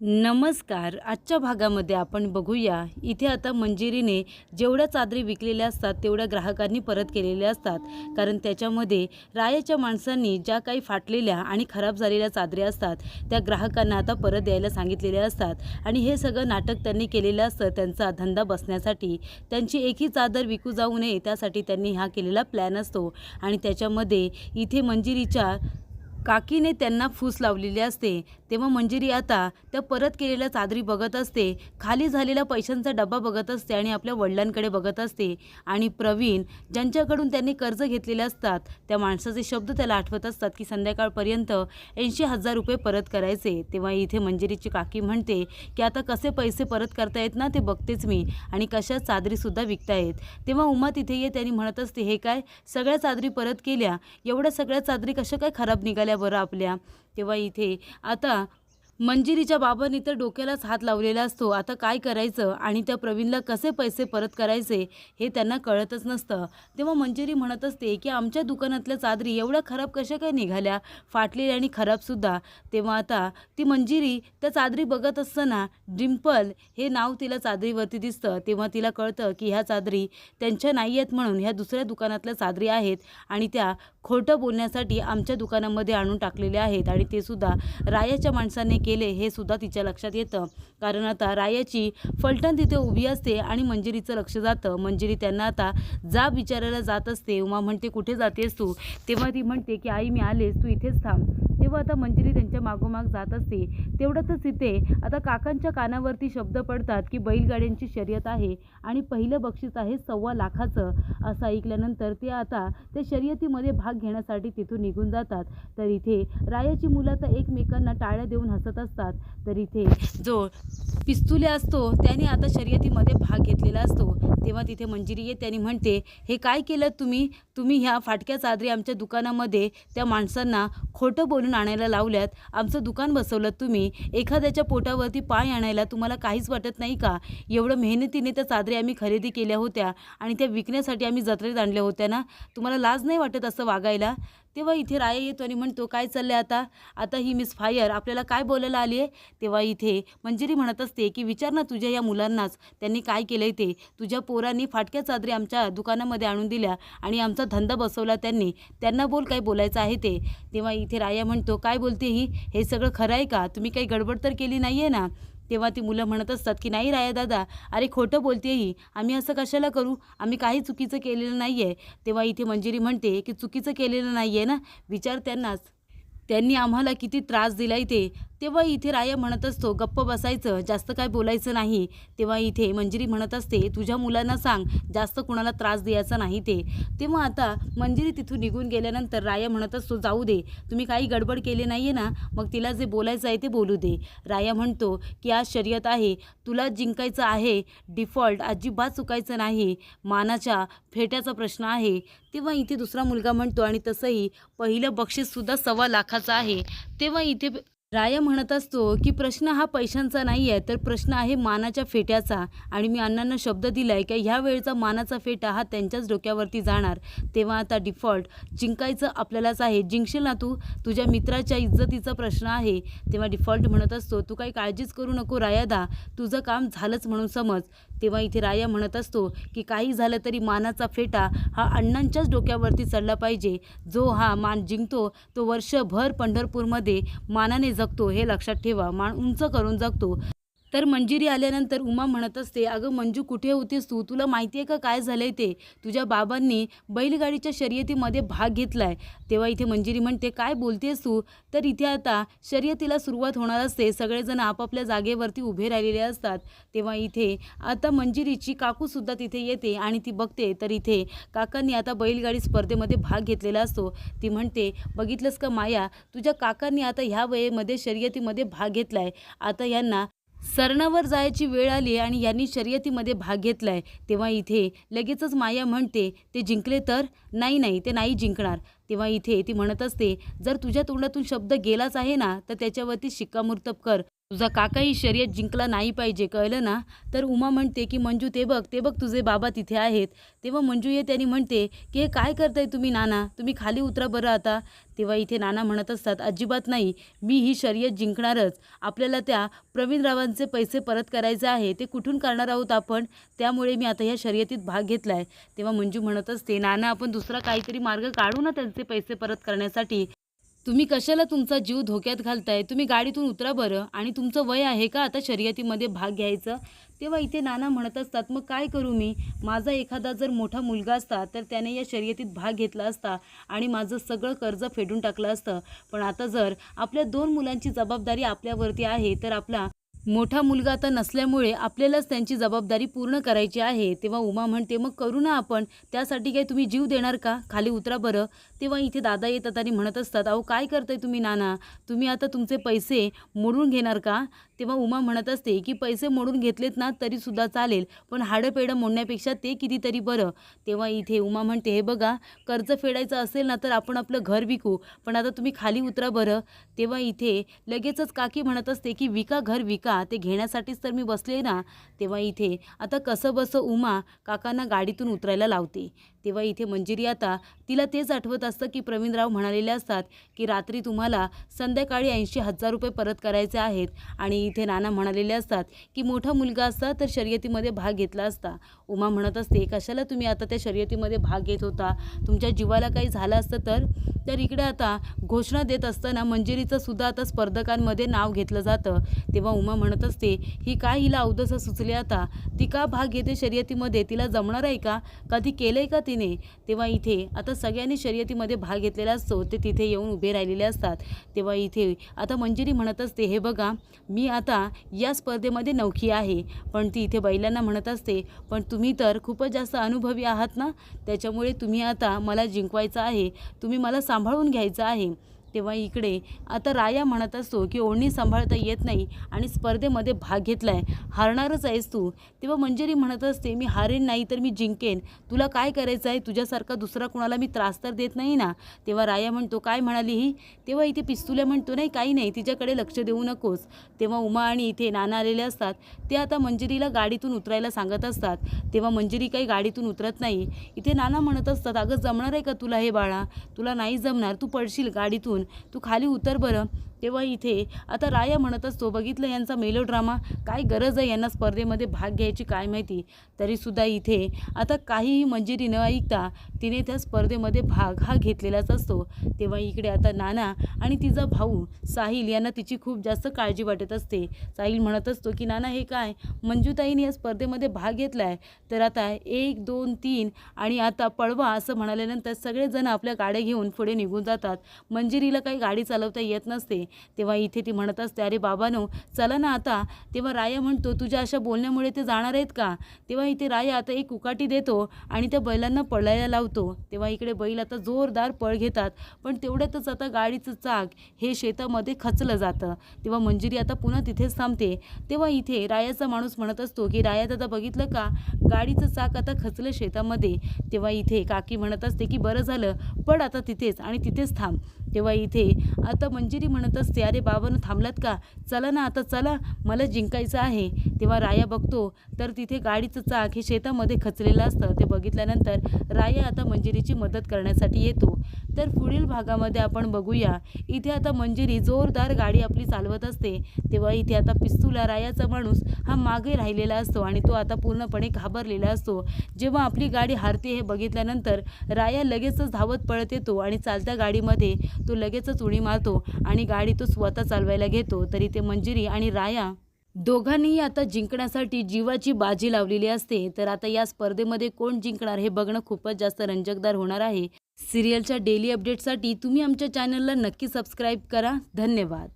नमस्कार. आजच्या भागामध्ये आपण बघूया, इथे आता मंजिरीने जेवढ्या चादरी विकलेल्या असतात तेवढ्या ग्राहकांनी परत केलेल्या असतात. कारण त्याच्यामध्ये रायाच्या माणसांनी ज्या काही फाटलेल्या आणि खराब झालेल्या चादरी असतात त्या ग्राहकांना आता परत द्यायला सांगितलेल्या असतात. आणि हे सगळं नाटक त्यांनी केलेलं असतं त्यांचा धंदा बसण्यासाठी. त्यांची एकही चादर विकू जाऊ नये त्यासाठी त्यांनी हा केलेला प्लॅन असतो. आणि त्याच्यामध्ये इथे मंजिरीच्या काकीने त्यांना फूस लावलेली असते. तेव्हा मंजिरी आता त्या परत केलेल्या चादरी बघत असते, खाली झालेला पैशांचा डब्बा बघत असते आणि आपल्या वडिलांकडे बघत असते. आणि प्रवीण ज्यांच्याकडून त्यांनी कर्ज घेतलेले असतात त्या माणसाचे शब्द त्याला आठवत असतात की संध्याकाळपर्यंत 80,000 रुपये परत करायचे. तेव्हा इथे मंजिरीची काकी म्हणते की आता कसे पैसे परत करता येत ना ते बघतेच मी, आणि कशा चादरीसुद्धा विकतायत. तेव्हा उमा तिथे येते आणि म्हणत असते, हे काय सगळ्या चादरी परत केल्या, एवढ्या सगळ्या चादरी कशा काय खराब निघाल्या बरं आपल्या. तेव्हा इथे आता मंजिरीच्या बाबांनी तर डोक्यालाच हात लावलेला असतो. आता काय करायचं आणि त्या प्रवीणला कसे पैसे परत करायचे हे त्यांना कळतच नसतं. तेव्हा मंजिरी म्हणत असते की आमच्या दुकानातल्या चादरी एवढ्या खराब कशा काय निघाल्या, फाटलेल्या आणि खराबसुद्धा. तेव्हा आता ती मंजिरी त्या चादरी बघत असताना डिम्पल हे नाव तिला चादरीवरती दिसतं. तेव्हा तिला कळतं की ह्या चादरी त्यांच्या नाही आहेत, म्हणून ह्या दुसऱ्या दुकानातल्या चादरी आहेत आणि त्या खोटं बोलण्यासाठी आमच्या दुकानामध्ये आणून टाकलेल्या आहेत. आणि ते सुद्धा रायाच्या माणसाने केले हे सुद्धा तिच्या लक्षात येतं. कारण आता रायाची फलटण तिथे उभी असते आणि मंजिरीचं लक्ष जातं. मंजिरी त्यांना आता जाब विचारायला जात असते. उमा म्हणते, कुठे जातेस तू? तेव्हा ती म्हणते की आई मी आलेच, तू इथेच थांब. तेव्हा आता मंजिरी त्यांच्या मागोमाग जात असते. तेवढ्यातच तिथे आता काकांच्या कानावरती शब्द पडतात की बैलगाड्यांची शर्यत आहे आणि पहिलं बक्षीस आहे 1.25 लाखाचं. असं ऐकल्यानंतर ते आता त्या शर्यतीमध्ये भाग घेण्यासाठी तिथून निघून जातात. तर इथे रायाची मुलं आता एकमेकांना टाळ्या देऊन हसत असतात. तर इथे जो पिस्तुल्या असतो त्याने आता शर्यतीमध्ये भाग घेतलेला असतो. तेव्हा तिथे मंजिरी येते आणि म्हणते, हे काय केलं तुम्ही? तुम्ही ह्या फाटक्या चादरी आमच्या दुकानामध्ये त्या माणसांना खोटं बोलून आणायला लावल्यात. आमचं दुकान बसवलं तुम्ही. एखाद्याच्या पोटावरती पाय आणायला तुम्हाला काहीच वाटत नाही का? एवढं मेहनतीने त्या चादरी आम्ही खरेदी केल्या होत्या आणि त्या विकण्यासाठी आम्ही जत्रेत आणल्या होत्या ना. तुम्हाला लाज नाही वाटत असं वागायला? तेव्हा इथे राया येतो आणि म्हणतो, काय चाललं आहे आता? आता ही मिस फायर आपल्याला काय बोलायला आली आहे? तेव्हा इथे मंजिरी म्हणत असते की विचार ना तुझ्या या मुलांनाच त्यांनी काय केलं आहे ते. तुझ्या पोरांनी फाटक्या चादरी आमच्या दुकानामध्ये आणून दिल्या आणि आमचा धंदा बसवला त्यांनी. त्यांना बोल काय बोलायचं आहे ते. तेव्हा इथे राया म्हणतो, काय बोलते ही? हे सगळं खरं आहे का? तुम्ही काही गडबड तर केली नाही आहे ना? तेव्हा ती मुलं म्हणत असतात की नाही राया दादा, अरे खोटं बोलते ही, आम्ही असं कशाला करू, आम्ही काही चुकीचं केलेलं नाही आहे. तेव्हा इथे मंजिरी म्हणते की चुकीचं केलेलं नाही आहे ना, विचार त्यांनाच, त्यांनी आम्हाला किती त्रास दिलाय ते. तेव्हा इथे राया म्हणत असतो, गप्प बसायचं, जास्त काय बोलायचं नाही. तेव्हा इथे मंजिरी म्हणत असते, तुझ्या मुलांना सांग जास्त कुणाला त्रास द्यायचा नाही ते. तेव्हा आता मंजिरी तिथून निघून गेल्यानंतर राया म्हणत असतो, जाऊ दे, तुम्ही काही गडबड केली नाही आहे ना, मग तिला जे बोलायचं आहे ते बोलू दे. राया म्हणतो की आज शर्यत आहे, तुला जिंकायचं आहे, डिफॉल्ट अजिबात चुकायचं नाही, मानाच्या फेट्याचा प्रश्न आहे. तेव्हा इथे दुसरा मुलगा म्हणतो, आणि तसंही पहिलं बक्षीससुद्धा 1.25 लाखाचं आहे. तेव्हा इथे राया म्हणत असतो की प्रश्न हा पैशांचा नाही आहे, तर प्रश्न आहे मानाच्या फेट्याचा. आणि मी अण्णांना शब्द दिला आहे की ह्या वेळचा मानाचा फेटा हा त्यांच्याच डोक्यावरती जाणार. तेव्हा आता डिफॉल्ट जिंकायचं आपल्यालाच आहे. जिंकशील ना तू? तुझ्या मित्राच्या इज्जतीचा प्रश्न आहे. तेव्हा डिफॉल्ट म्हणत असतो, तू काही काळजीच करू नको रायादा, तुझं काम झालंच म्हणून समज. तेव्हा इथे राया म्हणत असतो की काही झालं तरी मानाचा फेटा हा अण्णांच्याच डोक्यावरती चढला पाहिजे. जो हा मान जिंकतो तो वर्षभर पंढरपूरमध्ये मानाने जगतो, हे लक्षात ठेवा, मान उंच करून जगतो. तर मंजिरी आल्यानंतर उमा म्हणत असते, अगं मंजू कुठे होतीस तू? तुला माहिती आहे का काय झालंय ते? तुझ्या बाबांनी बैलगाडीच्या शर्यतीमध्ये भाग घेतलाय. तेव्हा इथे मंजिरी म्हणते, काय बोलतेस तू? तर इथे आता शर्यतीला सुरुवात होणार असते. सगळेजण आपापल्या जागेवरती उभे राहिलेले असतात. तेव्हा इथे आता मंजिरीची काकूसुद्धा तिथे येते आणि ती बघते तर इथे काकांनी आता बैलगाडी स्पर्धेमध्ये भाग घेतलेला असतो. ती म्हणते, बघितलंस का माया, तुझ्या काकांनी आता ह्या वयेमध्ये शर्यतीमध्ये भाग घेतलाय. आता यांना सरणावर जायची वेळ आली आणि यांनी शर्यतीमध्ये भाग घेतलाय. तेव्हा इथे लगेचच माया म्हणते, ते जिंकले तर? नाही नाही, ते नाही जिंकणार. तेव्हा इथे ती म्हणत असते, जर तुझ्या तोंडातून शब्द गेलाच आहे ना तर त्याच्यावरती शिक्कामोर्तब कर. तुझा काका ही शर्यत जिंकला नाही पाहिजे, कळलं ना? तर उमा म्हणते की मंजू ते बघ तुझे बाबा तिथे आहेत. तेव्हा मंजू येते आणि म्हणते की हे काय करताय तुम्ही नाना, तुम्ही खाली उतरा बरं आता. तेव्हा इथे नाना म्हणत असतात, अजिबात नाही, मी ही शर्यत जिंकणारच. आपल्याला त्या प्रवीणरावांचे पैसे परत करायचे आहे, ते कुठून करणार आहोत आपण, त्यामुळे मी आता ह्या शर्यतीत भाग घेतलाय. तेव्हा मंजू म्हणत असते, नाना आपण दुसरा काहीतरी मार्ग काढू ना त्यांचे पैसे परत करण्यासाठी. तुम्ही कशाला तुमचा जीव धोक्यात घालताय, तुम्ही गाडीतून उतरा बरं. आणि तुमचं वय आहे का आता शर्यतीमध्ये भाग घ्यायचं? तेव्हा इथे नाना म्हणत असतात, मग काय करू मी, माझा एखादा जर मोठा मुलगा असता तर त्याने या शर्यतीत भाग घेतला असता आणि माझं सगळं कर्ज फेडून टाकलं असतं. पण आता जर आपल्या 2 मुलांची जबाबदारी आपल्यावरती आहे तर आपला मोठा मुलगा आता नसल्यामुळे आपल्यालाच त्यांची जबाबदारी पूर्ण करायची आहे. तेव्हा उमा म्हणते, मग करू ना आपण, त्यासाठी काय तुम्ही जीव देणार का, खाली उतरा बरं. तेव्हा इथे दादा येतात आणि म्हणत असतात, अहो काय करताय तुम्ही नाना, तुम्ही आता तुमचे पैसे मोडून घेणार का? तेव्हा उमा म्हणत असते की पैसे मोडून घेतलेत ना तरीसुद्धा चालेल, पण हाडं मोडण्यापेक्षा ते कितीतरी बरं. तेव्हा इथे उमा म्हणते, हे बघा, कर्ज फेडायचं असेल ना तर आपण आपलं घर विकू, पण आता तुम्ही खाली उतरा बरं. तेव्हा इथे लगेचच काकी म्हणत असते की विका घर विका, ते घेण्यासाठीच तर मी बसले ना. तेव्हा इथे आता कसंबसं उमा काकांना गाडीतून उतरायला लावते. तेव्हा इथे मंजिरी आता तिला तेच आठवत असतं की प्रवीणराव म्हणालेले असतात की रात्री तुम्हाला संध्याकाळी 80,000 रुपये परत करायचे आहेत. आणि इथे नाना म्हणालेले असतात की मोठा मुलगा असता तर शर्यतीमध्ये भाग घेतला असता. उमा म्हणत असते, कशाला तुम्ही आता त्या शर्यतीमध्ये भाग घेत होता, तुमच्या जीवाला काही झालं असतं तर इकडे आता घोषणा देत असताना मंजिरीचं सुद्धा आता स्पर्धकांमध्ये नाव घेतलं जातं. तेव्हा उमा म्हणत असते, ही काय हिला अवदसं सुचले आता, ती का भाग घेते शर्यतीमध्ये, तिला जमणार आहे का, कधी केलंय का तिने? तेव्हा इथे आता सगळ्यांनी शर्यतीमध्ये भाग घेतलेला असतो, ते तिथे येऊन उभे राहिलेले असतात. तेव्हा इथे आता मंजिरी म्हणत असते, हे बघा, मी आता या स्पर्धेमध्ये नवखी आहे. पण ती इथे बैलांना म्हणत असते, पण तुम्ही तर खूपच जास्त अनुभवी आहात ना, त्याच्यामुळे तुम्ही आता मला जिंकवायचं आहे, तुम्ही मला सांभाळून घ्यायचं आहे. तेव्हा इकडे आता राया म्हणत असतो की ओढणी सांभाळता येत नाही आणि स्पर्धेमध्ये भाग घेतलाय, हारणारच आहेस तू. तेव्हा मंजिरी म्हणत असते, मी हारेन नाही तर मी जिंकेन, तुला काय करायचं आहे, तुझ्यासारखा दुसरा कोणाला मी त्रास तर देत नाही ना. तेव्हा राया म्हणतो, काय म्हणाली ही? तेव्हा इथे पिस्तुल्या म्हणतो, नाही काही नाही, तिच्याकडे लक्ष देऊ नकोस. तेव्हा उमा आणि इथे नाना आलेले असतात, ते आता मंजिरीला गाडीतून उतरायला सांगत असतात. तेव्हा मंजिरी काही गाडीतून उतरत नाही. इथे नाना म्हणत असतात, अगं जमणार आहे का तुला हे बाळा, तुला नाही जमणार, तू पडशील गाडीतून, तू खाली उतर बरं. तेव्हा इथे आता राया म्हणत असतो, बघितलं यांचा मेलोड्रामा, काय गरज आहे यांना स्पर्धेमध्ये भाग घ्यायची काय माहिती. तरीसुद्धा इथे आता काहीही मंजिरी न ऐकता तिने त्या स्पर्धेमध्ये भाग हा घेतलेलाच असतो. तेव्हा इकडे आता नाना आणि तिचा भाऊ साहिल यांना तिची खूप जास्त काळजी वाटत असते. साहिल म्हणत असतो की नाना हे काय, मंजूताईने या स्पर्धेमध्ये भाग घेतलाय तर आता 1 2 3 आणि आता पळवा असं म्हणाल्यानंतर सगळेजण आपल्या गाड्या घेऊन पुढे निघून जातात. मंजिरीला काही गाडी चालवता येत नसते. तेव्हा इथे ती म्हणत असते, अरे बाबांनो चला ना आता. तेव्हा राया म्हणतो, तुझ्या अशा बोलण्यामुळे ते जाणार आहेत का? तेव्हा इथे राया आता एक उकाटी देतो आणि त्या बैलांना पळायला लावतो. तेव्हा इकडे बैल आता जोरदार पळ घेतात, पण तेवढ्यातच आता गाडीचं चाक हे शेतामध्ये खचलं जातं. तेव्हा मंजिरी आता पुन्हा तिथेच थांबते. तेव्हा इथे रायाचा माणूस म्हणत असतो की राया दादा बघितलं का, गाडीचं चाक आता खचलं शेतामध्ये. तेव्हा इथे काकी म्हणत असते की बरं झालं, पड आता तिथेच आणि तिथेच थांब. तेव्हा इथे आता मंजिरी म्हणत असते, अरे बाबांनो थांबलात का, चला ना आता चला, मला जिंकायचं आहे. तेव्हा राया बघतो तर तिथे गाडीचं चाक हे शेतामध्ये खचलेलं असतं. ते बघितल्यानंतर राया आता मंजिरीची मदत करण्यासाठी येतो. तर पुढील भागामध्ये आपण बघूया, इथे आता मंजिरी जोरदार गाडी आपली चालवत असते. तेव्हा इथे आता पिस्तूला रायाचा माणूस हा मागे राहिलेला असतो आणि तो आता पूर्णपणे घाबरलेला असतो. जेव्हा आपली गाडी हारते हे बघितल्यानंतर राया लगेचच धावत पळत येतो आणि चालत्या गाडीमध्ये तो लगेचच उडी मारतो आणि गाडी तो स्वतः चालवायला घेतो. तरी ते मंजिरी आणि राया दोघांनीही आता जिंकण्यासाठी जीवाची बाजी लावलेली असते. तर आता या स्पर्धेमध्ये कोण जिंकणार हे बघणं खूपच जास्त रंजकदार होणार आहे. सिरियलच्या डेली अपडेटसाठी तुम्ही आमच्या चॅनलला नक्की सबस्क्राईब करा. धन्यवाद.